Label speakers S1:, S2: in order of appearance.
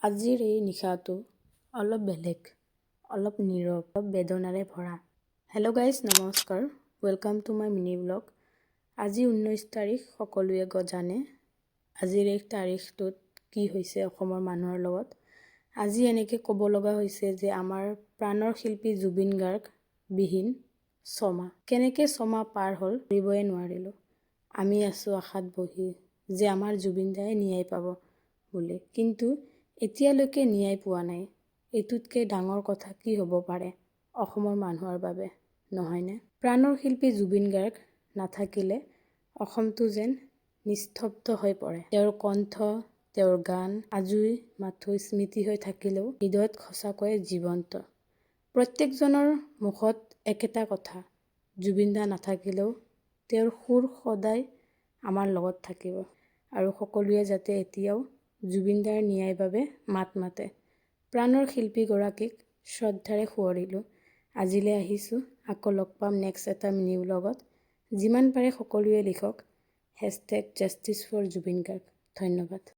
S1: আজিৰ এই নিশাটো অলপ বেলেগ, অলপ নীৰৱ, অলপ বেদনাৰে ভৰা। হেল্ল' গাইজ, নমস্কাৰ, welcome to my mini blog. আজি 19 তাৰিখ, সকলোৱে জানে আজিৰ এই তাৰিখটোত কি হৈছে অসমৰ মানুহৰ লগত। আজি এনেকৈ ক'ব লগা হৈছে যে আমাৰ প্ৰাণৰ শিল্পী জুবিন গাৰ্গ বিহীন ছমাহ। কেনেকৈ ছমাহ পাৰ হ'ল ধৰিবই নোৱাৰিলোঁ। আমি আছোঁ আশাত বহি যে আমাৰ জুবিন দাই ন্যায় পাব বুলি, কিন্তু এতিয়ালৈকে ন্যায় পোৱা নাই। এইটোতকৈ ডাঙৰ কথা কি হ'ব পাৰে অসমৰ মানুহৰ বাবে, নহয়নে? প্ৰাণৰ শিল্পী জুবিন গাৰ্গ নাথাকিলে অসমটো যেন নিস্তব্ধ হৈ পৰে। তেওঁৰ কণ্ঠ, তেওঁৰ গান আজোই মাথোঁ স্মৃতি হৈ থাকিলেও হৃদয়ত সঁচাকৈয়ে জীৱন্ত। প্ৰত্যেকজনৰ মুখত একেটা কথা, জুবিন দা নাথাকিলেও তেওঁৰ সুৰ সদায় আমাৰ লগত থাকিব, আৰু সকলোৱে যাতে এতিয়াও জুবিন দাৰ ন্যায়ৰ বাবে মাত মাতে। প্ৰাণৰ শিল্পীগৰাকীক শ্ৰদ্ধাৰে সোঁৱৰিলোঁ। আজিলৈ আহিছোঁ, আকৌ লগ পাম নেক্সট এটা মিনি ব্লগত। যিমান পাৰে সকলোৱে লিখক #জাষ্টিচ ফৰ জুবিন গাৰ্গ। ধন্যবাদ।